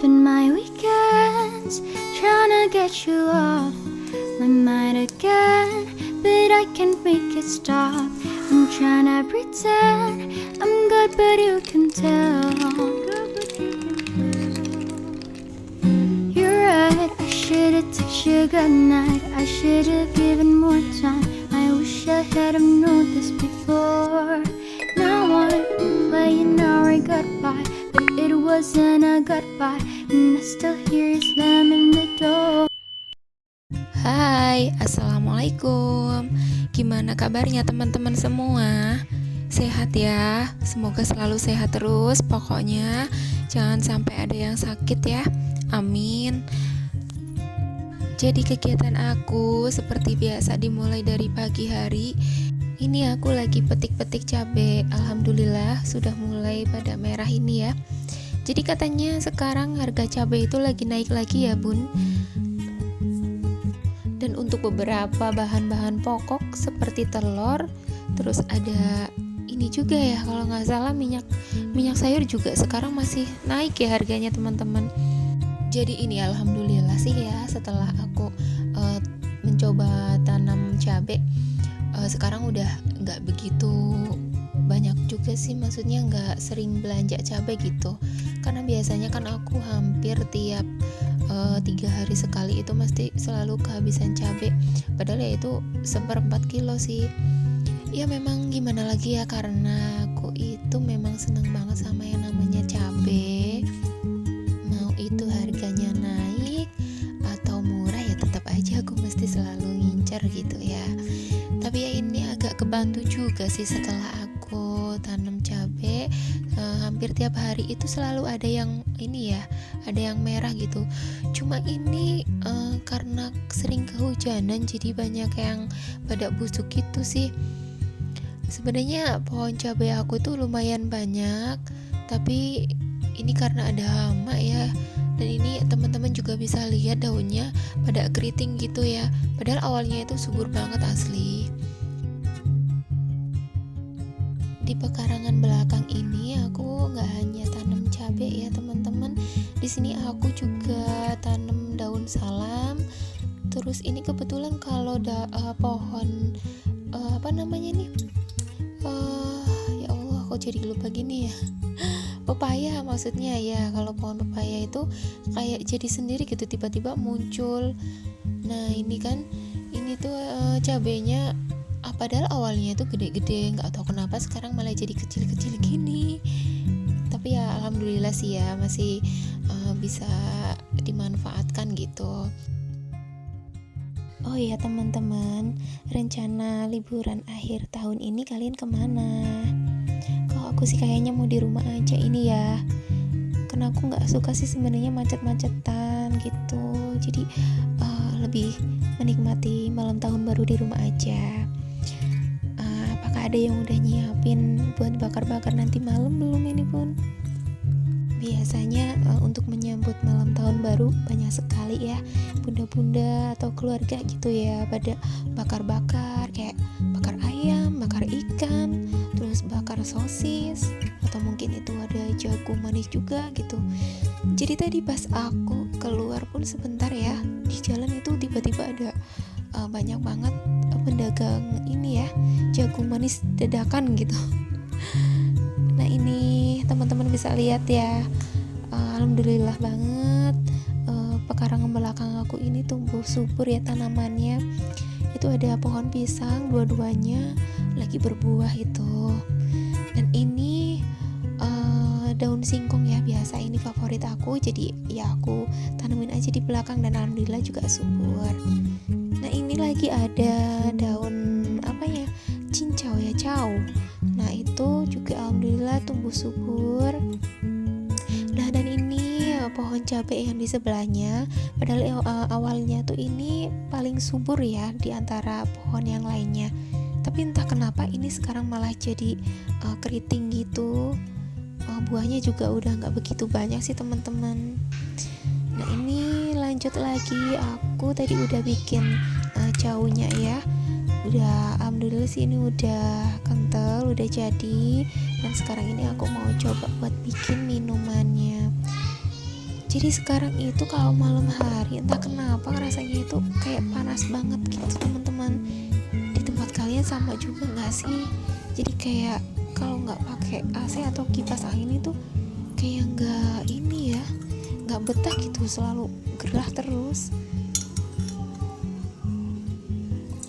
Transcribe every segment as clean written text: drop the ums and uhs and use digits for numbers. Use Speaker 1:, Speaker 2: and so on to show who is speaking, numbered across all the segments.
Speaker 1: spend my weekends trying to get you off my mind again, but I can't make it stop. I'm trying to pretend I'm good, but you can tell. You're right, I should've texted you good night. I should've given more time. I wish I had've known this before. Now I'm playing our goodbye, but it wasn't a goodbye, and I still hear you slamming the door.
Speaker 2: Hai, Assalamualaikum. Gimana kabarnya teman-teman semua? Sehat ya? Semoga selalu sehat terus. Pokoknya jangan sampai ada yang sakit ya. Amin. Jadi kegiatan aku seperti biasa dimulai dari pagi hari. Ini aku lagi petik-petik cabai. Alhamdulillah sudah mulai pada merah ini ya. Jadi katanya sekarang harga cabai itu lagi naik lagi ya bun. Dan untuk beberapa bahan-bahan pokok seperti telur, terus ada ini juga ya, kalau nggak salah minyak sayur juga sekarang masih naik ya harganya teman-teman. Jadi ini alhamdulillah sih ya, setelah aku mencoba tanam cabai, sekarang udah nggak begitu banyak juga sih, maksudnya nggak sering belanja cabai gitu, karena biasanya kan aku hampir tiap 3 hari sekali itu mesti selalu kehabisan cabai, padahal ya itu 1/4 kilo sih. Ya memang gimana lagi ya, karena aku itu memang seneng banget sama yang namanya cabai. Mau itu harganya naik atau murah ya tetap aja aku mesti selalu ngincer gitu ya. Tapi ya ini agak kebantu juga sih setelah aku tanam cabai, hampir tiap hari itu selalu ada yang ini ya, ada yang merah gitu. Cuma ini karena sering kehujanan jadi banyak yang pada busuk gitu sih. Sebenarnya pohon cabai aku tuh lumayan banyak, tapi ini karena ada hama ya, dan ini teman-teman juga bisa lihat daunnya pada keriting gitu ya, padahal awalnya itu subur banget asli. Di pekarangan belakang ini aku nggak hanya tanam cabai ya teman-teman, di sini aku juga tanam daun salam. Terus ini kebetulan kalau pohon apa namanya nih, ya Allah kok jadi lupa gini ya, pepaya maksudnya ya. Kalau pohon pepaya itu kayak jadi sendiri gitu, tiba-tiba muncul. Nah ini kan, ini tuh cabenya padahal awalnya itu gede-gede, nggak tahu kenapa sekarang malah jadi kecil-kecil gini. Tapi ya alhamdulillah sih ya, masih bisa dimanfaatkan gitu. Oh iya teman-teman, rencana liburan akhir tahun ini kalian kemana? Kalau aku sih kayaknya mau di rumah aja ini ya, karena aku nggak suka sih sebenarnya macet-macetan gitu. Jadi lebih menikmati malam tahun baru di rumah aja. Apakah ada yang udah nyiapin buat bakar-bakar nanti malam belum ini pun? Biasanya untuk menyambut malam tahun baru banyak sekali ya bunda-bunda atau keluarga gitu ya pada bakar-bakar, kayak bakar ayam, bakar ikan, terus bakar sosis, atau mungkin itu ada jagung manis juga gitu. Jadi tadi pas aku keluar pun sebentar ya, di jalan itu tiba-tiba ada banyak banget pedagang ini ya, jagung manis dadakan gitu. Nah ini teman-teman bisa lihat ya, alhamdulillah banget, pekarangan belakang aku ini tumbuh subur ya tanamannya. Itu ada pohon pisang, dua-duanya lagi berbuah itu. Dan ini daun singkong ya, biasa ini favorit aku, jadi ya aku tanamin aja di belakang dan alhamdulillah juga subur. Nah ini lagi ada daun apa ya, cincau ya, cau. Nah itu juga alhamdulillah tumbuh subur. Nah dan ini pohon cabai yang di sebelahnya, padahal awalnya tuh ini paling subur ya di antara pohon yang lainnya, tapi entah kenapa ini sekarang malah jadi keriting gitu. Buahnya juga udah nggak begitu banyak sih teman-teman. Nah ini lanjut lagi, aku tadi udah bikin caunya ya, udah alhamdulillah sih ini udah kental, udah jadi. Dan sekarang ini aku mau coba buat bikin minumannya. Jadi sekarang itu kalau malam hari entah kenapa rasanya itu kayak panas banget gitu teman-teman. Di tempat kalian sama juga nggak sih? Jadi kayak kalau nggak pakai AC atau kipas angin itu kayak nggak ini ya, nggak betah gitu, selalu gerah terus.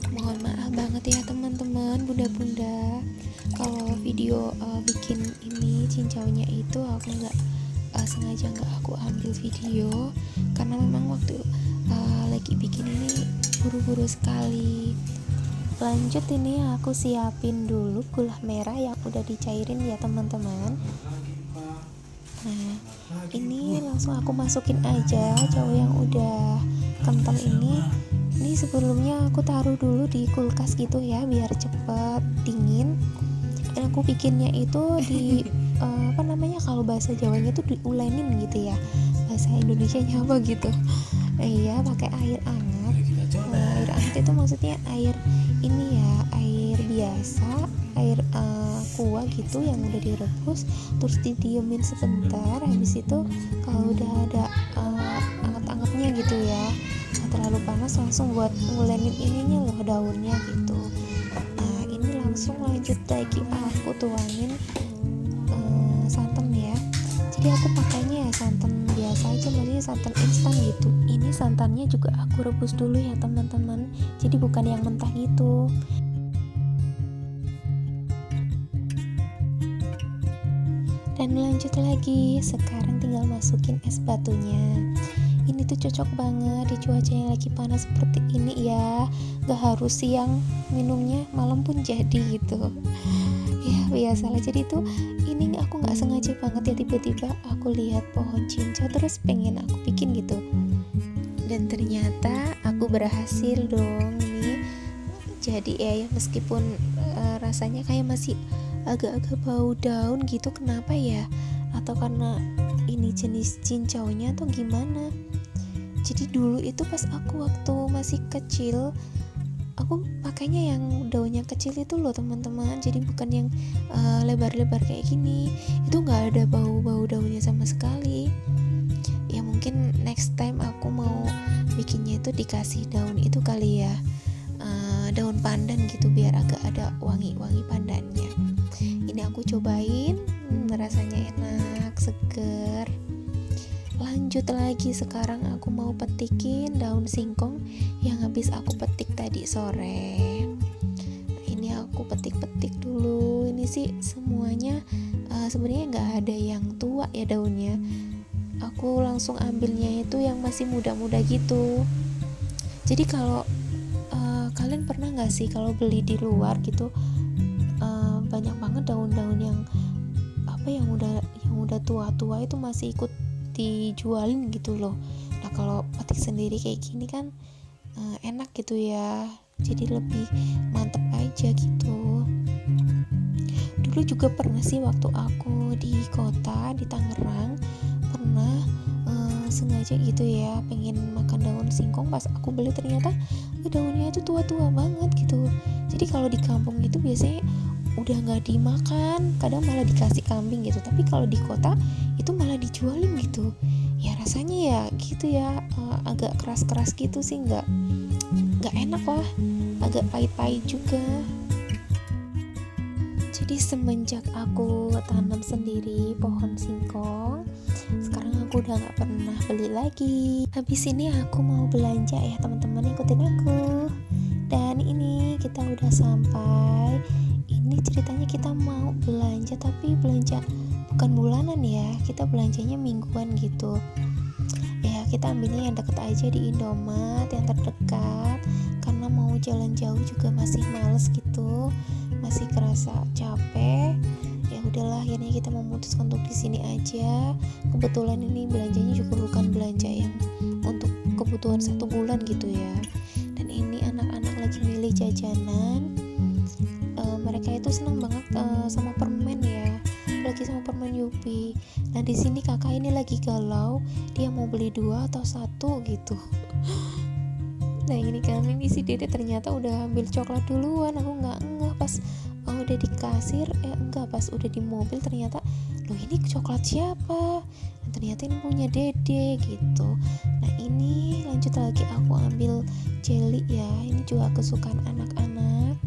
Speaker 2: Mohon maaf banget ya teman-teman, bunda-bunda, kalau video bikin ini cincaunya itu aku nggak sengaja nggak aku ambil video karena memang waktu lagi bikin ini buru-buru sekali. Lanjut, ini aku siapin dulu gula merah yang udah dicairin ya teman-teman. Nah ini langsung aku masukin aja jauh yang udah kental ini. Ini sebelumnya aku taruh dulu di kulkas gitu ya biar cepet dingin. Dan aku bikinnya itu di kalau bahasa Jawanya itu diulenin gitu ya, bahasa Indonesianya apa gitu. Iya, pakai air hangat. Air hangat itu maksudnya air ini ya, air biasa, air kuah gitu yang udah direbus terus didiemin sebentar. Habis itu kalau udah ada anget-angetnya gitu ya, nggak terlalu panas, langsung buat ngulenin ininya loh, daunnya gitu. Nah ini langsung lanjut lagi aku tuangin santan ya. Jadi aku pakainya ya santan biasa aja, maksudnya santan instan gitu. Ini santannya juga aku rebus dulu ya teman-teman, jadi bukan yang mentah gitu. Dan lanjut lagi, sekarang tinggal masukin es batunya. Ini tuh cocok banget di cuaca yang lagi panas seperti ini ya, gak harus siang minumnya, malam pun jadi gitu ya, biasalah. Jadi tuh ini aku gak sengaja banget ya, tiba-tiba aku lihat pohon cincau terus pengen aku bikin gitu, dan ternyata aku berhasil dong ini. Jadi ya meskipun rasanya kayak masih agak-agak bau daun gitu, kenapa ya, atau karena ini jenis cincaunya atau gimana. Jadi dulu itu pas aku waktu masih kecil, aku pakainya yang daunnya kecil itu loh teman-teman, jadi bukan yang lebar-lebar kayak gini. Itu nggak ada bau-bau daunnya sama sekali. Ya mungkin next time aku mau bikinnya itu dikasih daun itu kali ya, daun pandan gitu biar agak ada wangi-wangi pandannya. Ini aku cobain, rasanya enak, seger. Lanjut lagi, sekarang aku mau petikin daun singkong yang habis aku petik tadi sore. Nah, ini aku petik-petik dulu. Ini sih semuanya sebenarnya nggak ada yang tua ya daunnya. Aku langsung ambilnya itu yang masih muda-muda gitu. Jadi kalau kalian pernah nggak sih kalau beli di luar gitu, banyak banget daun-daun yang udah tua-tua itu masih ikut dijualin gitu loh. Nah kalau petik sendiri kayak gini kan enak gitu ya, jadi lebih mantep aja gitu. Dulu juga pernah sih waktu aku di kota di Tangerang, pernah sengaja gitu ya pengen makan daun singkong. Pas aku beli ternyata daunnya itu tua-tua banget gitu. Jadi kalau di kampung itu biasanya udah nggak dimakan, kadang malah dikasih kambing gitu. Tapi kalau di kota itu malah dijualin gitu. Ya rasanya ya gitu ya, agak keras-keras gitu sih, nggak enak lah, agak pahit-pahit juga. Jadi semenjak aku tanam sendiri pohon singkong, sekarang aku udah gak pernah beli lagi. Habis ini aku mau belanja ya teman-teman, ikutin aku. Dan ini kita udah sampai. Ini ceritanya kita mau belanja, tapi belanja bukan bulanan ya, kita belanjanya mingguan gitu. Ya kita ambilnya yang deket aja di Indomaret yang terdekat, karena mau jalan jauh juga masih males gitu, masih kerasa capek. Ya udahlah, akhirnya kita memutuskan untuk di sini aja. Kebetulan ini belanjanya juga bukan belanja yang untuk kebutuhan 1 bulan gitu ya. Dan ini anak-anak lagi milih jajanan. Mereka itu senang banget sama permen ya, lagi sama permen Yupi. Nah di sini kakak ini lagi galau, dia mau beli 2 atau 1 gitu. Nah ini kan, ini si Dede ternyata udah ambil coklat duluan. Aku nggak ngeh pas udah di kasir, pas udah di mobil ternyata, loh ini coklat siapa? dan ternyata ini punya dede gitu. Nah ini lanjut lagi aku ambil jelly ya, ini juga kesukaan anak-anak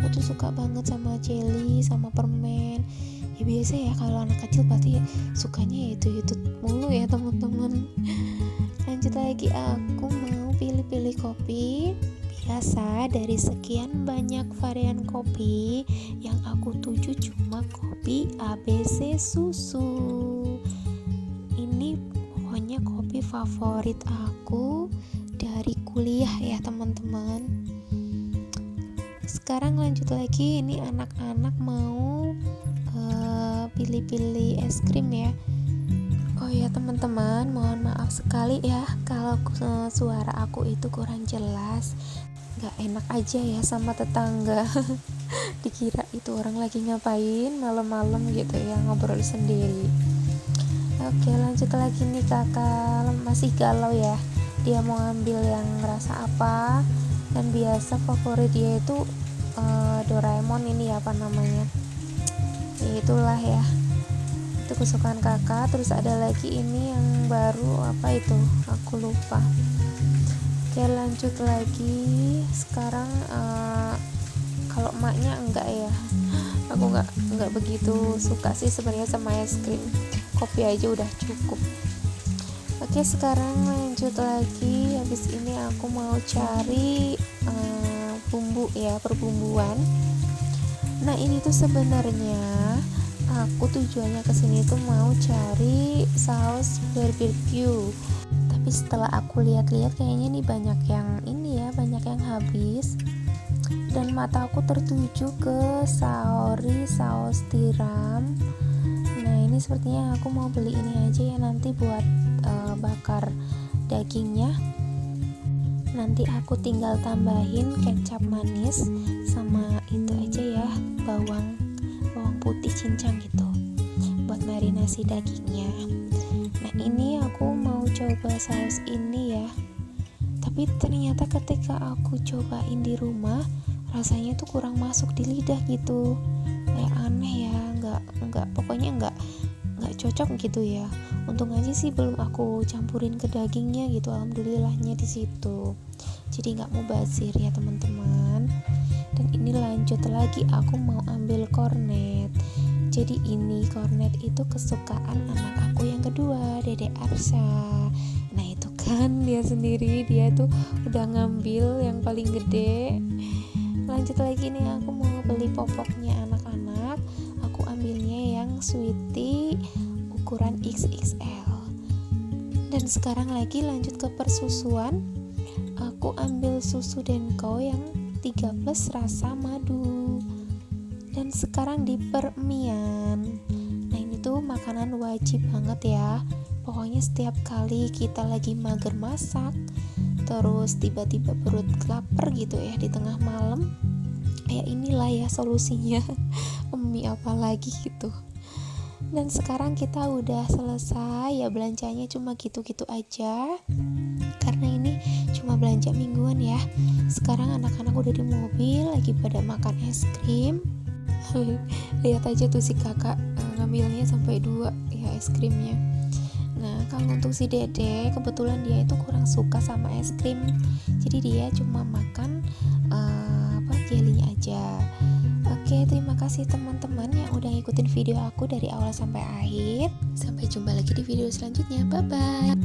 Speaker 2: aku tuh suka banget sama jelly sama permen ya. Biasa ya kalau anak kecil pasti sukanya itu mulu ya teman-teman. Lanjut lagi aku mau pilih-pilih kopi. Biasa dari sekian banyak varian kopi yang aku tuju cuma kopi ABC susu. Ini pokoknya kopi favorit aku dari kuliah ya teman-teman. Sekarang lanjut lagi, ini anak-anak mau pilih-pilih es krim ya. Oh ya teman-teman, mohon maaf sekali ya kalau suara aku itu kurang jelas. Gak enak aja ya sama tetangga. Dikira itu orang lagi ngapain malam-malam gitu ya, ngobrol sendiri. Oke, lanjut lagi nih, kakak masih galau ya. Dia mau ambil yang rasa apa, dan biasa favorit dia itu Doraemon ini ya, apa namanya ya, itulah ya, itu kesukaan kakak. Terus ada lagi ini yang baru, apa itu aku lupa. Oke, lanjut lagi. Sekarang kalau emaknya enggak ya, aku enggak begitu suka sih sebenarnya sama es krim, kopi aja udah cukup. Oke, sekarang lanjut lagi. Habis ini aku mau cari bumbu ya, perbumbuan. Nah ini tuh sebenarnya aku tujuannya kesini tuh mau cari saus barbecue. Tapi setelah aku lihat-lihat kayaknya nih banyak yang ini ya, banyak yang habis. Dan mata aku tertuju ke saus tiram. Nah ini sepertinya aku mau beli ini aja ya, nanti buat bakar dagingnya. Nanti aku tinggal tambahin kecap manis sama itu aja ya, bawang putih cincang gitu buat marinasi dagingnya. Nah ini aku mau coba saus ini ya, tapi ternyata ketika aku cobain di rumah rasanya tuh kurang masuk di lidah gitu, kayak aneh ya, pokoknya nggak cocok gitu ya. Untung aja sih belum aku campurin ke dagingnya gitu, alhamdulillahnya di situ. Jadi nggak mubazir ya teman-teman. Dan ini lanjut lagi, aku mau ambil kornet. Jadi ini kornet itu kesukaan anak aku yang kedua, Dede Arsha. Nah itu kan dia sendiri, dia tuh udah ngambil yang paling gede. Lanjut lagi nih, aku mau beli popoknya anak-anak. Aku ambilnya yang sweetie ukuran XXL. Dan sekarang lagi lanjut ke persusuan. Aku ambil susu Denko yang 3+ rasa madu. Dan sekarang di permian. Nah ini tuh makanan wajib banget ya. Pokoknya setiap kali kita lagi mager masak, terus tiba-tiba perut lapar gitu ya di tengah malam, ya inilah ya solusinya. Mie apa lagi gitu. Dan sekarang kita udah selesai ya, belanjanya cuma gitu-gitu aja karena ini cuma belanja mingguan ya. Sekarang anak-anak udah di mobil lagi pada makan es krim. Lihat aja tuh si kakak ngambilnya sampai 2 ya es krimnya. Nah kalau untuk si Dede kebetulan dia itu kurang suka sama es krim, jadi dia cuma makan jelinya aja. Oke, terima kasih teman-teman yang udah ngikutin video aku dari awal sampai akhir. Sampai jumpa lagi di video selanjutnya. Bye bye.